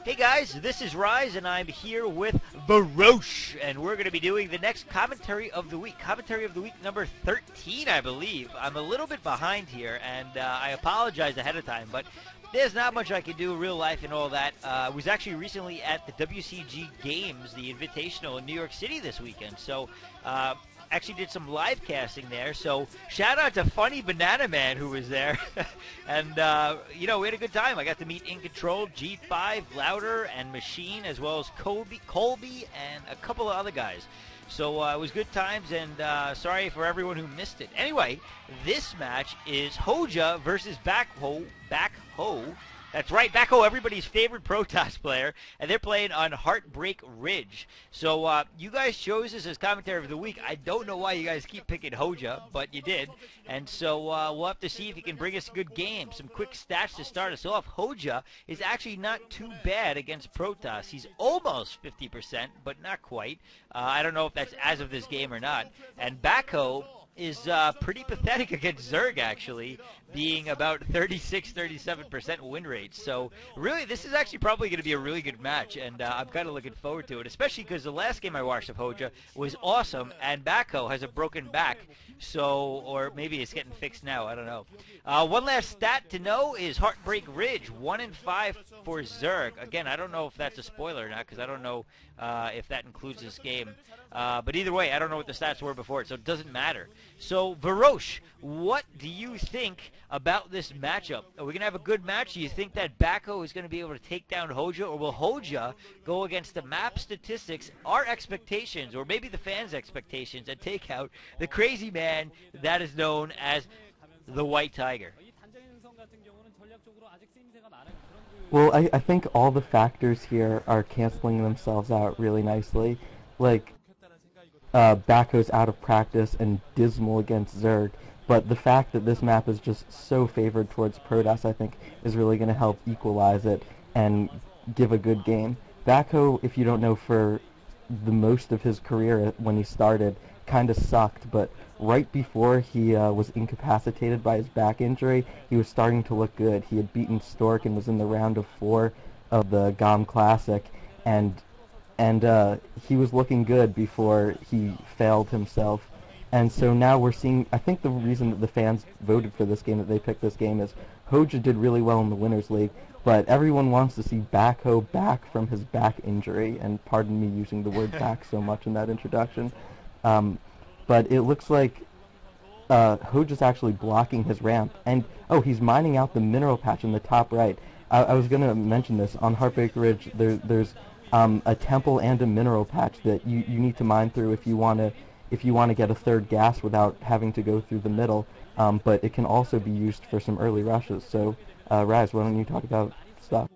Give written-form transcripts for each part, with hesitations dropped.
Hey guys, this is Rise, and I'm here with Baroche, and we're going to be doing the next Commentary of the Week. Commentary of the Week number 13, I believe. I'm a little bit behind here, and I apologize ahead of time, but there's not much I can do in real life and all that. I was actually recently at the WCG Games, the Invitational in New York City this weekend, so actually did some live casting there, so shout out to Funny Banana Man who was there. And we had a good time. I got to meet In Control, G5, Louder, and Machine, as well as Colby and a couple of other guys. So it was good times, and sorry for everyone who missed it. Anyway, this match is Hoejja versus Backho. That's right, Backho, everybody's favorite Protoss player, and they're playing on Heartbreak Ridge. So you guys chose this as Commentary of the Week. I don't know why you guys keep picking Hoejja, but you did. And so we'll have to see if he can bring us a good game. Some quick stats to start us off. Hoejja is actually not too bad against Protoss. He's almost 50%, but not quite. I don't know if that's as of this game or not. And Backho is pretty pathetic against Zerg, actually, being about 36-37% win rate. So really, this is actually probably going to be a really good match, and I'm kind of looking forward to it, especially because the last game I watched of Hoejja was awesome, and Backho has a broken back, so, or maybe it's getting fixed now, I don't know. One last stat to know is Heartbreak Ridge, 1-5 for Zerg. Again, I don't know if that's a spoiler or not, because I don't know if that includes this game. But either way, I don't know what the stats were before it, so it doesn't matter. So, Varosh, what do you think about this matchup? Are we going to have a good match? Do you think that Backho is going to be able to take down Hoejja, or will Hoejja go against the map statistics, our expectations, or maybe the fans' expectations, and take out the crazy man that is known as the White Tiger? Well, I think all the factors here are canceling themselves out really nicely. Like, Backho's out of practice and dismal against Zerg, but the fact that this map is just so favored towards Protoss, I think, is really going to help equalize it and give a good game. Backho, if you don't know, for the most of his career when he started, kind of sucked, but right before he was incapacitated by his back injury, he was starting to look good. He had beaten Stork and was in the round of 4 of the GOM Classic, and he was looking good before he failed himself. And so now we're seeing, I think the reason that the fans voted for this game, that they picked this game, is Hoejja did really well in the Winners League, but everyone wants to see Backho back from his back injury, and pardon me using the word back so much in that introduction. But it looks like Hoejja's actually blocking his ramp, and he's mining out the mineral patch in the top right. I was going to mention this. On Heartbreak Ridge, there's a temple and a mineral patch that you need to mine through if you want to get a third gas without having to go through the middle. But it can also be used for some early rushes. So, Raz, why don't you talk about stuff?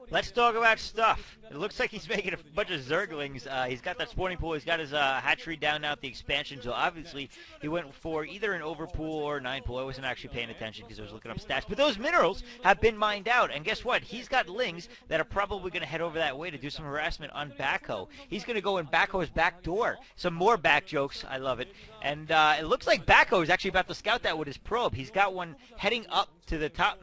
Let's talk about stuff. It looks like he's making a bunch of Zerglings. He's got that spawning pool. He's got his hatchery down now at the expansion. So obviously he went for either an overpool or a 9-pool. I wasn't actually paying attention because I was looking up stats. But those minerals have been mined out. And guess what? He's got lings that are probably going to head over that way to do some harassment on Backho. He's going to go in Backho's back door. Some more back jokes. I love it. And it looks like Backho is actually about to scout that with his probe. He's got one heading up to the top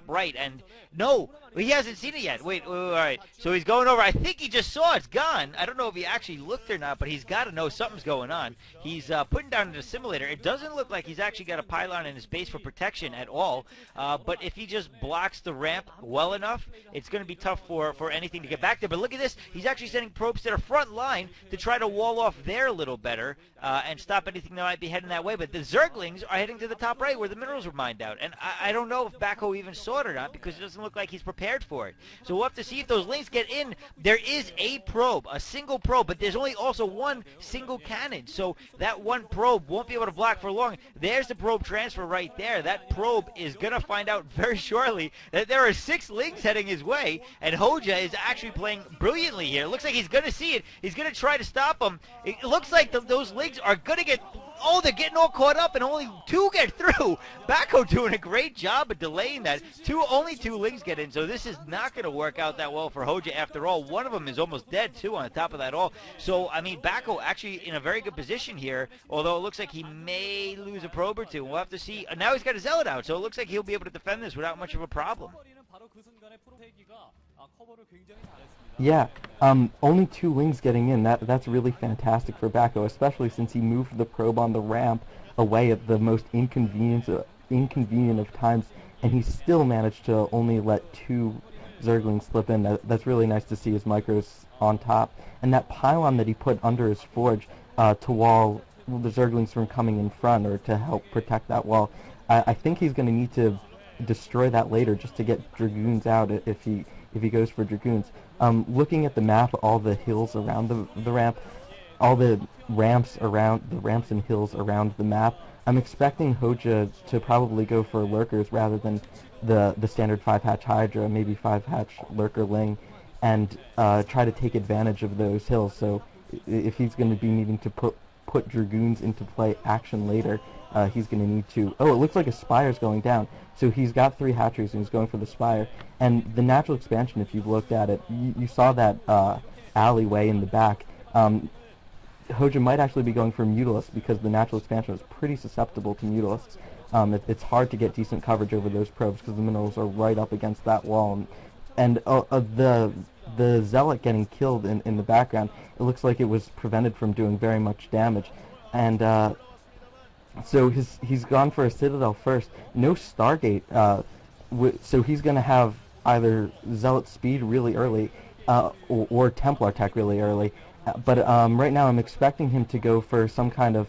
right, and no, he hasn't seen it yet. Wait, all right. So he's going over. I think he just saw it's gone. I don't know if he actually looked or not, but he's got to know something's going on. He's putting down an assimilator. It doesn't look like he's actually got a pylon in his base for protection at all. But if he just blocks the ramp well enough, it's going to be tough for anything to get back there. But look at this. He's actually sending probes to the front line to try to wall off there a little better and stop anything that might be heading that way. But the Zerglings are heading to the top right where the minerals were mined out. And I don't know if Backho even saw it or not, because it doesn't look like he's prepared for it. So we'll have to see if those links get in. There is a probe, a single probe, but there's only also one single cannon. So that one probe won't be able to block for long. There's the probe transfer right there. That probe is going to find out very shortly that there are 6 links heading his way, and Hoejja is actually playing brilliantly here. It looks like he's going to see it. He's going to try to stop them. It looks like those links are going to get... Oh, they're getting all caught up, and only 2 get through. Backho doing a great job of delaying that. Only 2 lings get in, so this is not going to work out that well for Hoejja after all. One of them is almost dead, too, on the top of that all. So, I mean, Backho actually in a very good position here, although it looks like he may lose a probe or two. We'll have to see. Now he's got a Zealot out, so it looks like he'll be able to defend this without much of a problem. Yeah, only 2 wings getting in. That's really fantastic for Backho, especially since he moved the probe on the ramp away at the most inconvenient of times, and he still managed to only let 2 Zerglings slip in. That's really nice to see his micros on top. And that pylon that he put under his forge to wall the Zerglings from coming in front, or to help protect that wall, I think he's going to need to destroy that later just to get Dragoons out if he goes for Dragoons. Looking at the map, all the hills around the ramp, all the ramps and hills around the map, I'm expecting Hoejja to probably go for lurkers rather than the standard 5-hatch Hydra, maybe 5-hatch lurker Ling, and try to take advantage of those hills. So if he's going to be needing to put Dragoons into play action later, he's going to need to... Oh, it looks like a Spire's going down. So he's got 3 hatcheries and he's going for the Spire. And the natural expansion, if you've looked at it, you saw that alleyway in the back. Hoejja might actually be going for Mutalisks because the natural expansion is pretty susceptible to Mutalisks. It's hard to get decent coverage over those probes because the minerals are right up against that wall. And the Zealot getting killed in the background, it looks like it was prevented from doing very much damage. And so he's gone for a Citadel first. No Stargate, so he's going to have either Zealot speed really early or Templar tech really early. But right now I'm expecting him to go for some kind of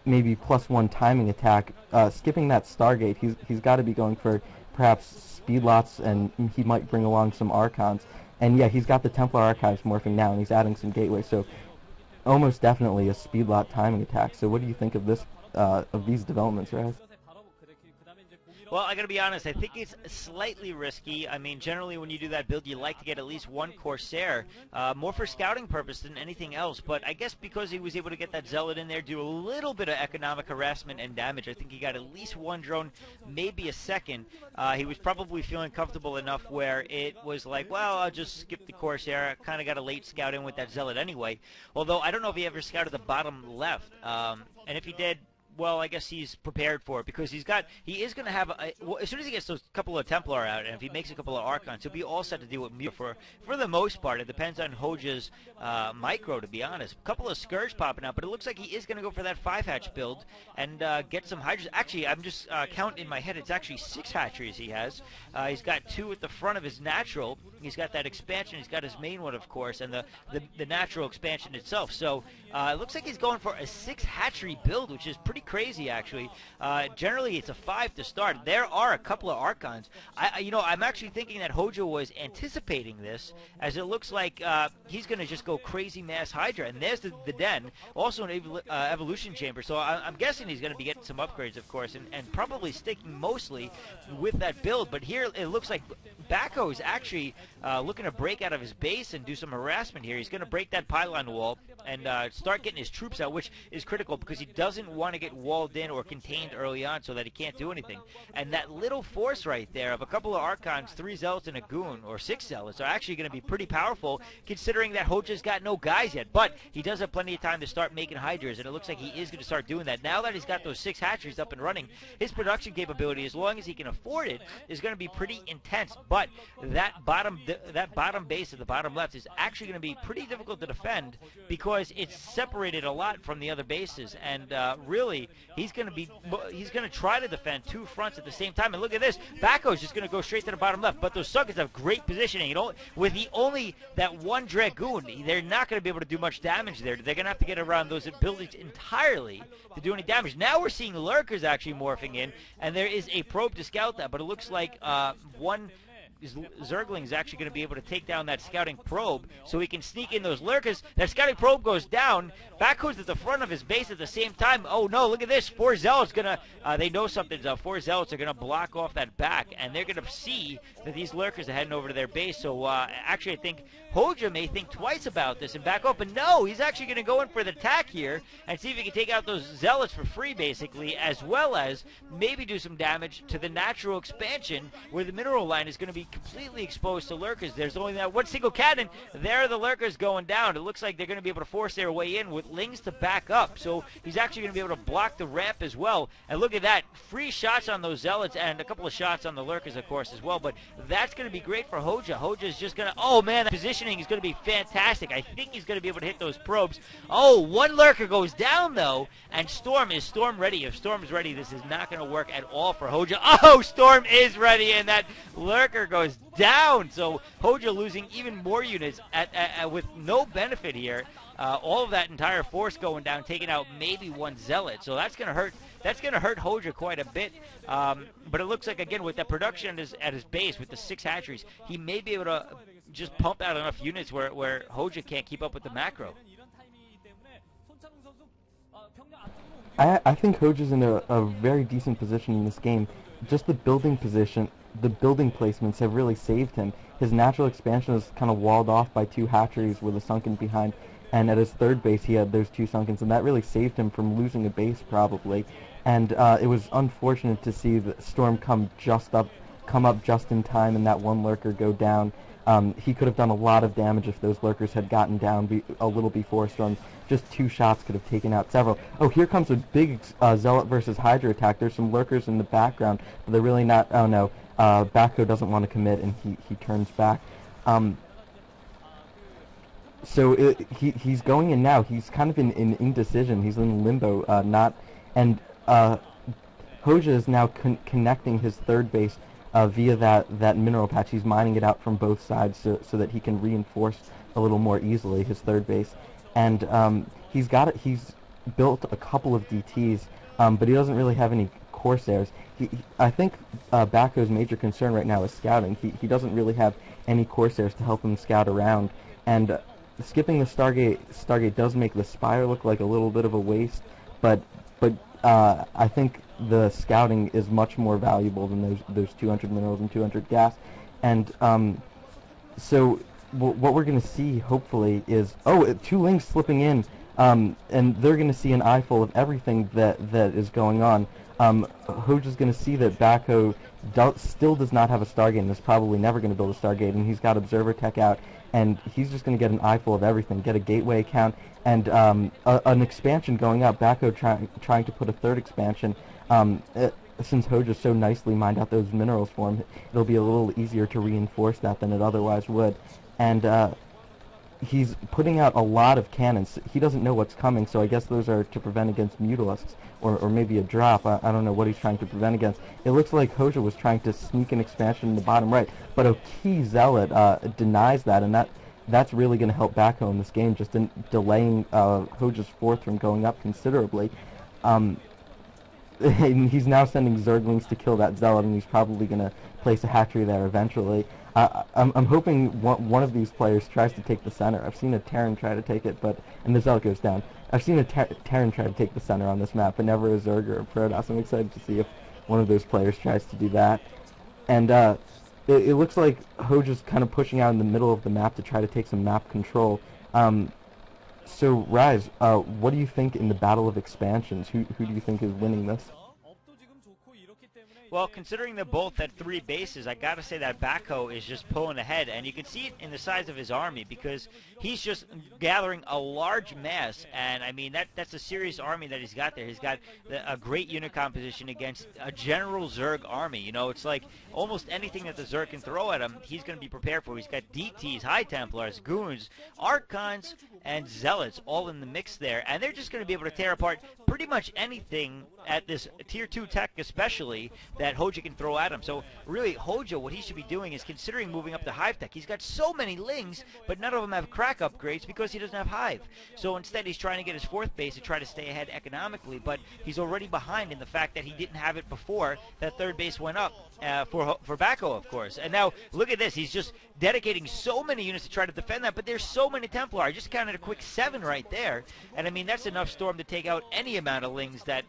maybe +1 timing attack. Skipping that Stargate, he's got to be going for perhaps speed lots, and he might bring along some Archons. And yeah, he's got the Templar Archives morphing now, and he's adding some gateways, so almost definitely a speed lot timing attack. So what do you think of this, of these developments, Raz? Well, I gotta be honest, I think it's slightly risky. I mean, generally when you do that build, you like to get at least 1 Corsair, more for scouting purpose than anything else. But I guess because he was able to get that Zealot in there, do a little bit of economic harassment and damage, I think he got at least 1 drone, maybe a second. He was probably feeling comfortable enough where it was like, well, I'll just skip the Corsair. I kind of got a late scout in with that Zealot anyway. Although I don't know if he ever scouted the bottom left. And if he did, well, I guess he's prepared for it because he is going to have, well, as soon as he gets those couple of Templar out, and if he makes a couple of Archons, he'll be all set to deal with Mute for the most part. It depends on Hoejja's micro, to be honest. A couple of Scourge popping out, but it looks like he is going to go for that 5-hatch build and get some Hydras. Actually, I'm just counting in my head, it's actually 6 hatcheries he has. He's got 2 at the front of his natural. He's got that expansion. He's got his main one, of course, and the natural expansion itself. So it looks like he's going for a 6 hatchery build, which is pretty crazy, actually. Generally, it's a 5 to start. There are a couple of Archons. I'm actually thinking that Hoejja was anticipating this, as it looks like he's going to just go crazy mass Hydra. And there's the den, also an evolution chamber. So I'm guessing he's going to be getting some upgrades, of course, and probably sticking mostly with that build. But here it looks like Backho is actually looking to break out of his base and do some harassment here. He's going to break that pylon wall and start getting his troops out, which is critical because he doesn't want to get walled in or contained early on so that he can't do anything. And that little force right there of a couple of Archons, 3 Zealots, and a Goon, or 6 Zealots, are actually going to be pretty powerful considering that Hoejja's got no guys yet. But he does have plenty of time to start making Hydras, and it looks like he is going to start doing that. Now that he's got those 6 hatcheries up and running, his production capability, as long as he can afford it, is going to be pretty intense. But that bottom base at the bottom left is actually going to be pretty difficult to defend because it's separated a lot from the other bases, and really he's going to try to defend 2 fronts at the same time. And look at this, Backho's just going to go straight to the bottom left, but those suckers have great positioning. With only that 1 Dragoon, they're not going to be able to do much damage there. They're going to have to get around those buildings entirely to do any damage. Now we're seeing lurkers actually morphing in, and there is a probe to scout that, but it looks like 1 Zergling is actually going to be able to take down that scouting probe so he can sneak in those lurkers. That scouting probe goes down. Backho's at the front of his base at the same time. Oh no, look at this. 4 Zealots going to, they know something's up. 4 Zealots are going to block off that back, and they're going to see that these lurkers are heading over to their base. So actually I think Hoejja may think twice about this and back up, but no, he's actually going to go in for the attack here and see if he can take out those Zealots for free, basically, as well as maybe do some damage to the natural expansion where the mineral line is going to be completely exposed to lurkers. There's only that one single cannon. There are the lurkers going down. It looks like they're going to be able to force their way in with Lings to back up. So he's actually going to be able to block the ramp as well. And look at that. Free shots on those zealots and a couple of shots on the lurkers, of course, as well. But that's going to be great for Hoejja. Hoejja is just going to... Oh, man, that positioning is going to be fantastic. I think he's going to be able to hit those probes. Oh, one lurker goes down, though. And Storm, is Storm ready? If Storm's ready, this is not going to work at all for Hoejja. Oh, Storm is ready, and that lurker goes down. So Hoejja losing even more units with no benefit here. All of that entire force going down, taking out maybe one zealot. So that's going to hurt. That's going to hurt Hoejja quite a bit. But it looks like, again, with that production at his base, with the 6 hatcheries, he may be able to just pump out enough units where Hoejja can't keep up with the macro. I think Hoejja's in a very decent position in this game. Just the building position, the building placements have really saved him. His natural expansion is kind of walled off by 2 hatcheries with a sunken behind, and at his third base he had those 2 sunkens, and that really saved him from losing a base probably. And it was unfortunate to see the Storm come up just in time and that one lurker go down. He could have done a lot of damage if those lurkers had gotten down a little before Storm. Just 2 shots could have taken out several. Oh, here comes a big Zealot versus Hydra attack. There's some lurkers in the background, but they're really not... Oh, no. Backho doesn't want to commit, and he turns back. So he's going in now. He's kind of in indecision. He's in limbo. Hoejja is now connecting his third base via that mineral patch. He's mining it out from both sides so that he can reinforce a little more easily his third base. And he's built a couple of DTs, but he doesn't really have any Corsairs. I think Backho's major concern right now is scouting. He doesn't really have any Corsairs to help him scout around. And skipping the Stargate does make the Spire look like a little bit of a waste, but I think the scouting is much more valuable than those 200 minerals and 200 gas. And so what we're going to see, hopefully, is 2 Lings slipping in, and they're going to see an eyeful of everything that is going on. Hoejja's going to see that Backho still does not have a Stargate and is probably never going to build a Stargate, and he's got Observer Tech out, and he's just going to get an eyeful of everything, get a gateway account, and an expansion going up. Backho trying to put a third expansion. Since Hoejja so nicely mined out those minerals for him, it'll be a little easier to reinforce that than it otherwise would. And he's putting out a lot of cannons. He doesn't know what's coming, so I guess those are to prevent against Mutalisks, or maybe a drop. I don't know what he's trying to prevent against. It looks like Hoejja was trying to sneak an expansion in the bottom right, but a key Zealot denies that, and that's really going to help Backho in this game, just delaying Hoejja's fourth from going up considerably. And he's now sending Zerglings to kill that Zealot, and he's probably going to place a hatchery there eventually. I'm hoping one of these players tries to take the center. I've seen a Terran try to take it, and the Zealot goes down. I've seen a Terran try to take the center on this map, but never a Zerg or a Protoss. I'm excited to see if one of those players tries to do that. And it looks like Hoejja's kind of pushing out in the middle of the map to try to take some map control. So, Rise, what do you think in the Battle of Expansions? Who do you think is winning this? Well, considering they're both at 3 bases, I gotta say that Backho is just pulling ahead, and you can see it in the size of his army, because he's just gathering a large mass, and I mean that's a serious army that he's got there. He's got a great unit composition against a general Zerg army. You know, it's like almost anything that the Zerg can throw at him, he's going to be prepared for. He's got DTs, High Templars, Goons, Archons, and Zealots all in the mix there, and they're just going to be able to tear apart pretty much anything at this Tier 2 tech especially that Hoejja can throw at him. So really, Hoejja, what he should be doing is considering moving up to Hive Tech. He's got so many Lings, but none of them have crack upgrades because he doesn't have Hive. So instead he's trying to get his 4th base to try to stay ahead economically, but he's already behind in the fact that he didn't have it before that 3rd base went up for Backho, of course. And now look at this. He's just dedicating so many units to try to defend that, but there's so many Templar. I just counted a quick 7 right there, and I mean that's enough Storm to take out any amount of Lings that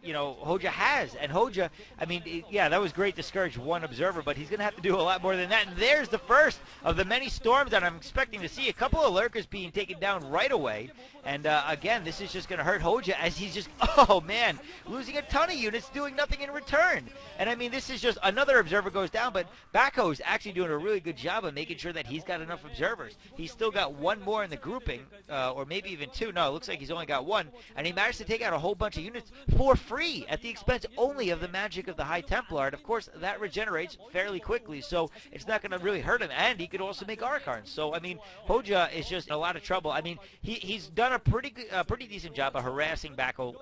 Hoejja has. And Hoejja, I mean, yeah, that was great to scourge one observer, but he's going to have to do a lot more than that. And there's the first of the many storms that I'm expecting to see. A couple of lurkers being taken down right away. And again, this is just going to hurt Hoejja as he's just, oh man, losing a ton of units, doing nothing in return. And I mean, this is just another observer goes down, but Backho is actually doing a really good job of making sure that he's got enough observers. He's still got one more in the grouping, or maybe even two. No, it looks like he's only got one. And he managed to take out a whole bunch of units for free at the expense only of the magic of the High Templar. And of course, that regenerates fairly quickly, so it's not going to really hurt him. And he could also make Archons. So, I mean, Hoejja is just in a lot of trouble. I mean, he's done a pretty decent job of harassing Backho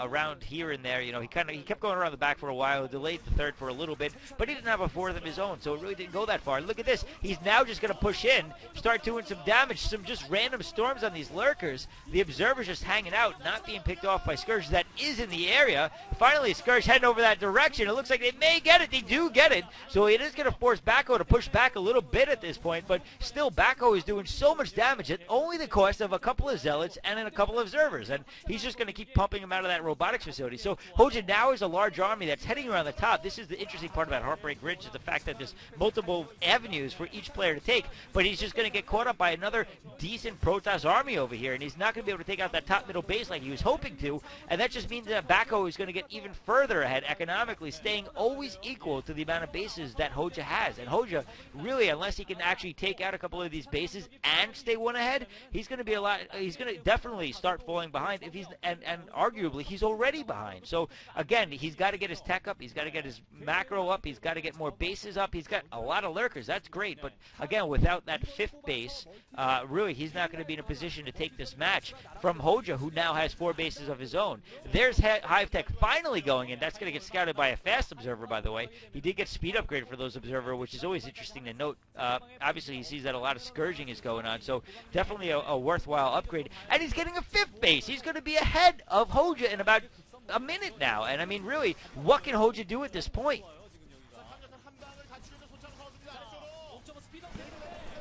around here and there. He kept going around the back for a while, delayed the third for a little bit, but he didn't have a fourth of his own, so it really didn't go that far. Look at this. He's now just going to push in, start doing some damage, some just random storms on these lurkers. The observer's just hanging out, not being picked off by Scourge that is in the area. Finally, Scourge heading over that direction. It looks like they may get it. They do get it, so it is going to force Backho to push back a little bit at this point, but still Backho is doing so much damage at only the cost of a couple of zealots and then a couple of observers, and he's just going to keep pumping him out of that robotics facility. So Hoejja now is a large army that's heading around the top. This is the interesting part about Heartbreak Ridge, is the fact that there's multiple avenues for each player to take, but he's just going to get caught up by another decent Protoss army over here, and he's not going to be able to take out that top middle base like he was hoping to, and that just means that Backho is going to get even further ahead economically, staying always equal to the amount of bases that Hoejja has. And Hoejja, really, unless he can actually take out a couple of these bases and stay one ahead, he's going to definitely start falling behind, if he's and arguably he's already behind. So again, he's got to get his tech up, he's got to get his macro up, he's got to get more bases up. He's got a lot of lurkers, that's great, but again, without that fifth base, really he's not going to be in a position to take this match from Hoejja, who now has 4 bases of his own. There's Hive Tech finally going in. That's going to get scouted by a fast observer, by the way. He did get speed upgrade for those observer, which is always interesting to note. Obviously he sees that a lot of scourging is going on, so definitely a worthwhile upgrade. And he's getting a 5th base. He's going to be ahead of Hoejja in about a minute now. And I mean, really, what can Hoejja do at this point?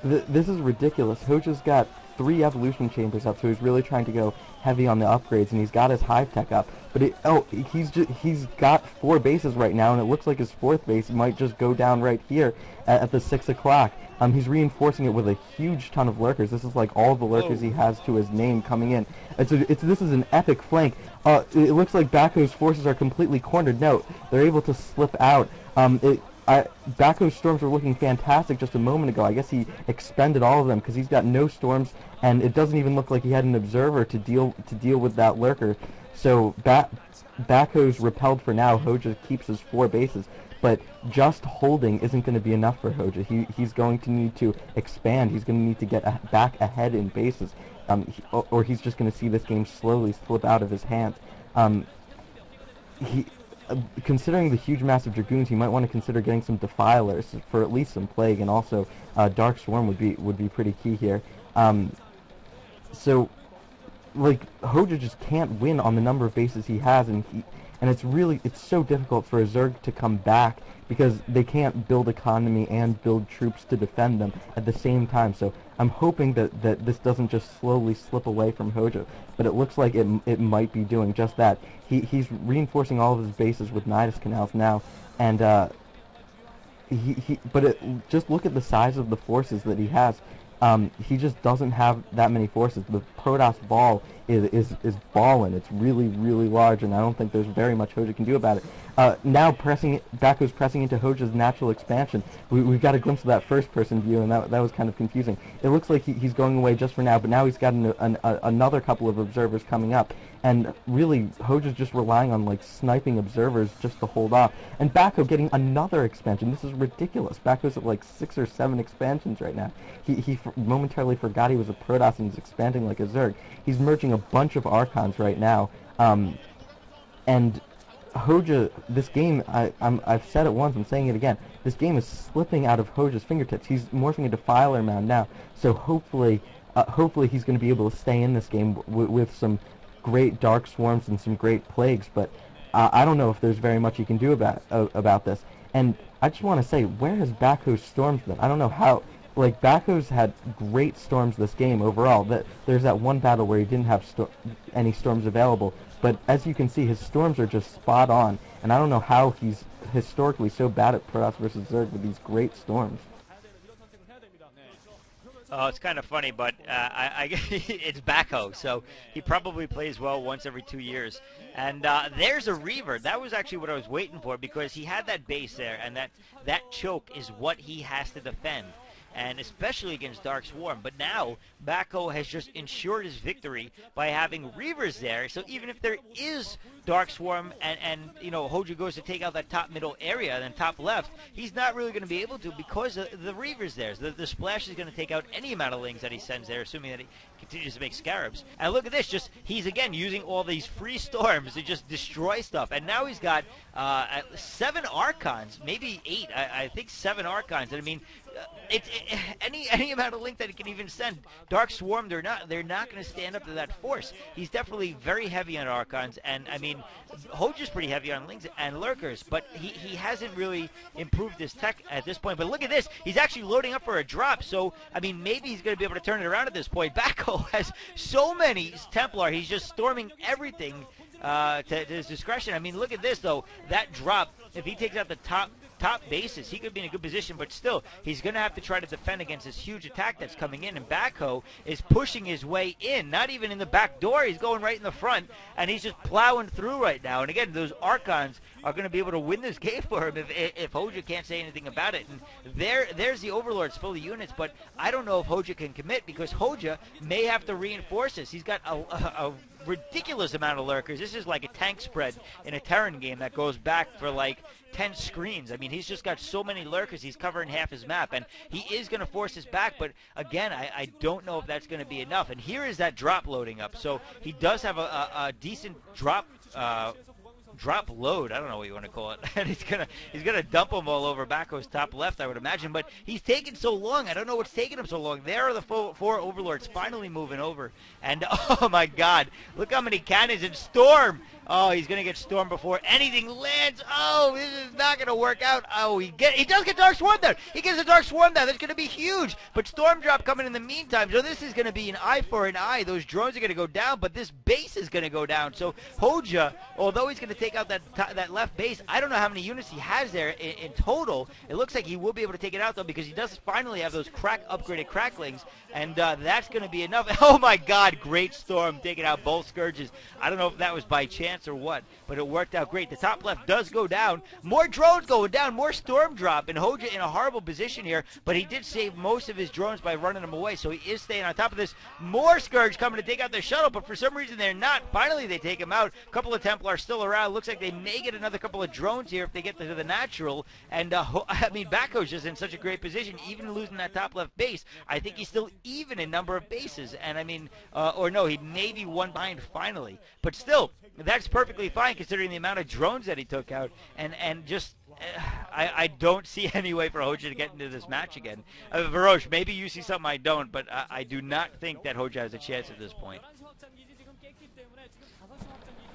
This is ridiculous. Hoejja's got 3 evolution chambers up, so he's really trying to go heavy on the upgrades, and he's got his hive tech up. But he's got 4 bases right now, and it looks like his 4th base might just go down right here at the 6 o'clock. He's reinforcing it with a huge ton of lurkers. This is like all the lurkers he has to his name coming in. This is an epic flank. It looks like Backho's forces are completely cornered. No, they're able to slip out. Backho's storms were looking fantastic just a moment ago. I guess he expended all of them because he's got no storms, and it doesn't even look like he had an observer to deal with that lurker. So Backho's repelled for now. Hoejja keeps his 4 bases, but just holding isn't going to be enough for Hoejja. He's going to need to expand. He's going to need to get back ahead in bases, or he's just going to see this game slowly slip out of his hands. Considering the huge mass of Dragoons, he might want to consider getting some Defilers for at least some Plague, and also Dark Swarm would be pretty key here. So, like, Hoejja just can't win on the number of bases he has, and it's so difficult for a Zerg to come back because they can't build economy and build troops to defend them at the same time. So I'm hoping that this doesn't just slowly slip away from Hoejja, but it looks like it might be doing just that. He's reinforcing all of his bases with Nidus Canals now, and just look at the size of the forces that he has. He just doesn't have that many forces. The Protoss ball is ballin'. It's really, really large, and I don't think there's very much Hoejja can do about it. Now Backho's pressing into Hoejja's natural expansion. We got a glimpse of that first-person view, and that was kind of confusing. It looks like he's going away just for now, but now he's got another couple of observers coming up, and really Hoejja's just relying on like sniping observers just to hold off. And Backho getting another expansion. This is ridiculous. Backho's at like 6 or 7 expansions right now. He momentarily forgot he was a Protoss and he's expanding like a Zerg. He's merging a bunch of Archons right now, and Hoejja, this game, I've said it once, I'm saying it again, this game is slipping out of Hoejja's fingertips. He's morphing into Defiler Mound now, so hopefully he's going to be able to stay in this game with some great Dark Swarms and some great Plagues, but I don't know if there's very much he can do about this. And I just want to say, where has Backho's storms been? I don't know how. Like, Backho's had great storms this game overall. There's that one battle where he didn't have any storms available, but as you can see, his storms are just spot on, and I don't know how he's historically so bad at Protoss versus Zerg with these great storms. Oh, it's kind of funny, but it's Backho, so he probably plays well once every 2 years. And there's a Reaver. That was actually what I was waiting for, because he had that base there, and that choke is what he has to defend, and especially against Dark Swarm. But now Backho has just ensured his victory by having Reavers there. So even if there is Dark Swarm and Hoejja goes to take out that top middle area and then top left, he's not really going to be able to because of the Reavers there. So the splash is going to take out any amount of lings that he sends there, assuming that he continues to make scarabs. And look at this, he's again using all these free storms to just destroy stuff. And now he's got 7 Archons, maybe 8. I think 7 Archons. And I mean, any amount of link that he can even send. Dark Swarm, they're not going to stand up to that force. He's definitely very heavy on Archons, and I mean, Hoejja's pretty heavy on links and lurkers, but he hasn't really improved his tech at this point. But look at this, he's actually loading up for a drop, so I mean, maybe he's going to be able to turn it around at this point. Backho has so many Templar, he's just storming everything to his discretion. I mean, look at this though, that drop, if he takes out the top bases, he could be in a good position, but still, he's going to have to try to defend against this huge attack that's coming in, and Backho is pushing his way in, not even in the back door, he's going right in the front, and he's just plowing through right now. And again, those Archons are going to be able to win this game for him if Hoejja can't say anything about it. And there's the Overlords full of units, but I don't know if Hoejja can commit, because Hoejja may have to reinforce this. He's got a ridiculous amount of lurkers. This is like a tank spread in a Terran game that goes back for like 10 screens. I mean, he's just got so many lurkers, he's covering half his map, and he is going to force this back, but again, I don't know if that's going to be enough. And here is that drop loading up, so he does have a decent drop load, I don't know what you want to call it, and he's gonna dump them all over Backho's top left, I would imagine. But he's taking so long. I don't know what's taking him so long. There are the 4 Overlords finally moving over, and oh my God, look how many cannons and Storm. Oh, he's gonna get Storm before anything lands. Oh, this is not gonna work out. Oh, he does get Dark Swarm down. He gets a Dark Swarm down. That's gonna be huge. But Storm drop coming in the meantime. So this is gonna be an eye for an eye. Those drones are gonna go down, but this base is gonna go down. So Hoejja, although he's gonna take out that left base, I don't know how many units he has there in total. It looks like he will be able to take it out though, because he does finally have those upgraded cracklings, and that's gonna be enough. Oh my God, great Storm taking out both Scourges. I don't know if that was by chance or what, but it worked out great. The top left does go down. More drones going down, more Storm drop, and Hoejja in a horrible position here, but he did save most of his drones by running them away, so he is staying on top of this. More Scourge coming to take out the shuttle, but for some reason they're not. Finally, they take him out. A couple of Templars still around. Looks like they may get another couple of drones here if they get to the natural, and I mean, Backho's just in such a great position, even losing that top left base. I think he's still even in number of bases, and I mean, or no, he may be one behind finally, but still, that's perfectly fine considering the amount of drones that he took out, and just I don't see any way for Hoejja to get into this match again. Varosh, maybe you see something I don't, but I do not think that Hoejja has a chance at this point.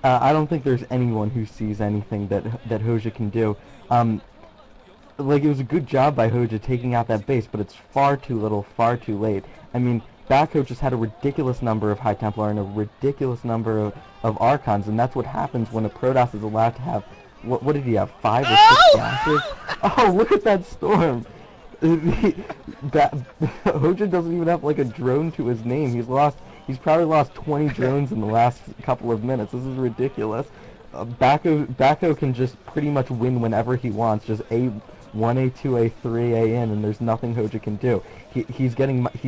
I don't think there's anyone who sees anything that Hoejja can do. Like, it was a good job by Hoejja taking out that base, but it's far too little, far too late. I mean, Backho just had a ridiculous number of High Templar and a ridiculous number of Archons, and that's what happens when a Protoss is allowed to have, what did he have, 5 or 6 flashes? Oh, look at that Storm! Hoejja doesn't even have, like, a drone to his name. He's probably lost 20 drones in the last couple of minutes. This is ridiculous. Backho can just pretty much win whenever he wants, just A1, A2, A3, A in, and there's nothing Hoejja can do. He's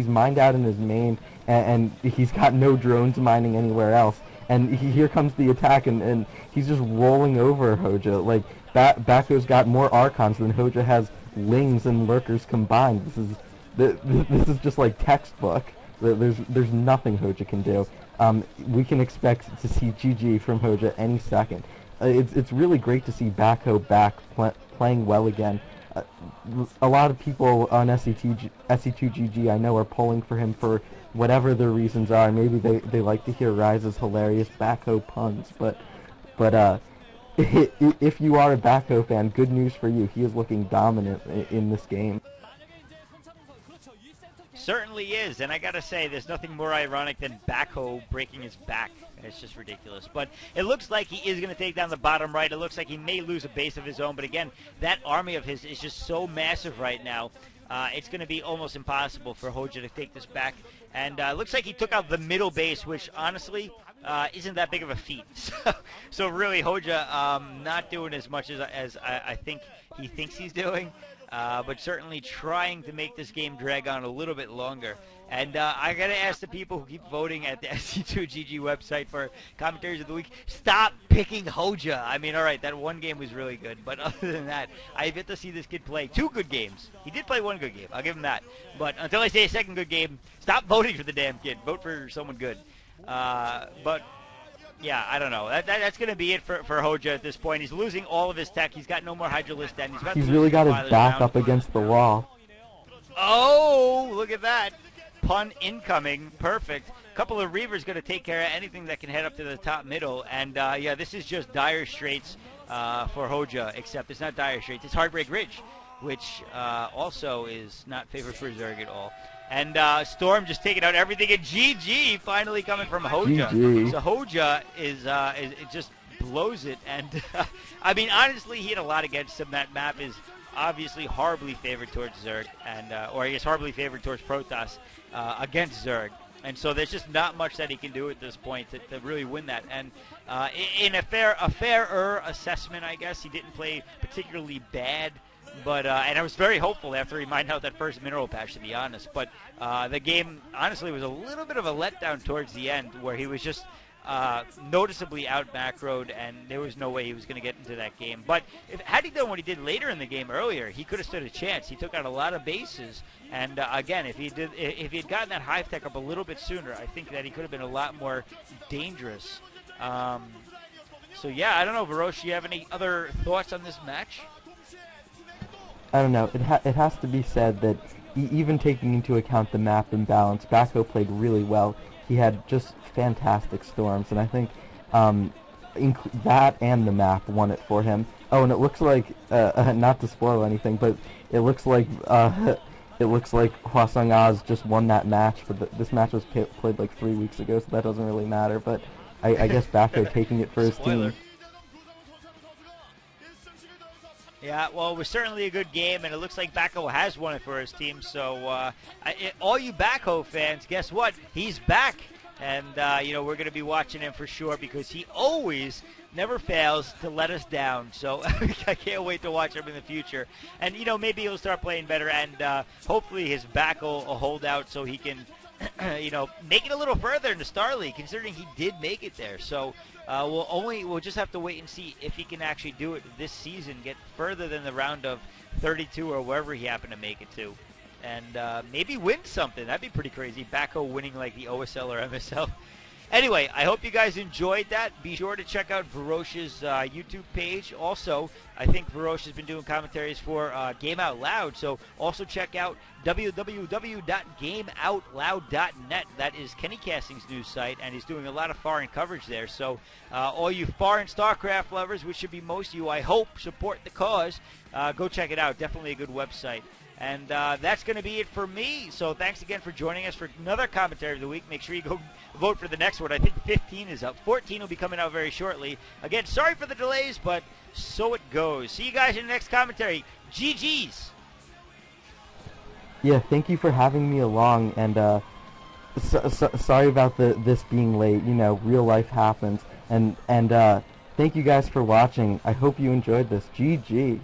mined out in his main, and he's got no drones mining anywhere else. And here comes the attack, and he's just rolling over Hoejja. Like, Backho's got more Archons than Hoejja has lings and lurkers combined. This is just like textbook. There's nothing Hoejja can do. We can expect to see GG from Hoejja any second. It's really great to see Backho back playing well again. A lot of people on SC2GG I know are pulling for him for whatever their reasons are. Maybe they like to hear Rise's hilarious Backho puns, but if you are a Backho fan, good news for you. He is looking dominant in this game. certainly is, and I gotta say, there's nothing more ironic than Backho breaking his back. It's just ridiculous. But it looks like he is going to take down the bottom right. It looks like he may lose a base of his own, but again, that army of his is just so massive right now. It's going to be almost impossible for Hoejja to take this back. And it looks like he took out the middle base, which honestly isn't that big of a feat. So really, Hoejja not doing as much as I think he thinks he's doing. But certainly trying to make this game drag on a little bit longer. And I got to ask the people who keep voting at the SC2GG website for commentaries of the week, stop picking Hoejja. I mean, all right, that one game was really good. But other than that, I've yet to see this kid play 2 good games. He did play 1 good game. I'll give him that. But until I say a second good game, stop voting for the damn kid. Vote for someone good. But... yeah, I don't know. That's going to be it for Hoejja at this point. He's losing all of his tech. He's got no more Hydralisk Den. He's really got his back up against the wall. Oh, look at that. Pun incoming. Perfect. Couple of Reavers going to take care of anything that can head up to the top middle. And, yeah, this is just dire straits for Hoejja, except it's not dire straits. It's Heartbreak Ridge, which also is not favored for Zerg at all. And Storm just taking out everything, and GG finally coming from Hoejja. GG. So Hoejja is it just blows it. And I mean, honestly, he had a lot against him. That map is obviously horribly favored towards Zerg, and or I guess horribly favored towards Protoss against Zerg. And so there's just not much that he can do at this point to really win that. And in a fairer assessment, I guess, he didn't play particularly bad. But and I was very hopeful after he mined out that first mineral patch, to be honest. But the game, honestly, was a little bit of a letdown towards the end, where he was just noticeably out macroed, and there was no way he was going to get into that game. But had he done what he did later in the game earlier, he could have stood a chance. He took out a lot of bases, and again, if he had gotten that hive tech up a little bit sooner, I think that he could have been a lot more dangerous. So yeah, I don't know, Varosh, do you have any other thoughts on this match? I don't know. It has to be said that even taking into account the map imbalance, Backho played really well. He had just fantastic storms, and I think that and the map won it for him. Oh, and it looks like not to spoil anything, but it looks like Hwasong Oz just won that match. But this match was played like 3 weeks ago, so that doesn't really matter. But I guess Backho taking it for his team. Yeah, well, it was certainly a good game, and it looks like Backho has won it for his team. So, all you Backho fans, guess what? He's back, and you know, we're going to be watching him for sure because he always never fails to let us down. So I can't wait to watch him in the future. And you know, maybe he'll start playing better, and hopefully his back will hold out so he can, you know, make it a little further in the Star League, considering he did make it there. So. We'll just have to wait and see if he can actually do it this season, get further than the round of 32 or wherever he happened to make it to, and maybe win something. That'd be pretty crazy. Backho winning like the OSL or MSL. Anyway, I hope you guys enjoyed that. Be sure to check out Varosh's YouTube page. Also, I think Varosh has been doing commentaries for Game Out Loud, so also check out www.gameoutloud.net. That is Kenny Casting's news site, and he's doing a lot of foreign coverage there. So all you foreign StarCraft lovers, which should be most of you, I hope, support the cause. Go check it out. Definitely a good website. And that's going to be it for me. So thanks again for joining us for another commentary of the week. Make sure you go vote for the next one. I think 15 is up. 14 will be coming out very shortly. Again, sorry for the delays, but so it goes. See you guys in the next commentary. GG's. Yeah, thank you for having me along. And sorry about this being late. You know, real life happens. And thank you guys for watching. I hope you enjoyed this. GG.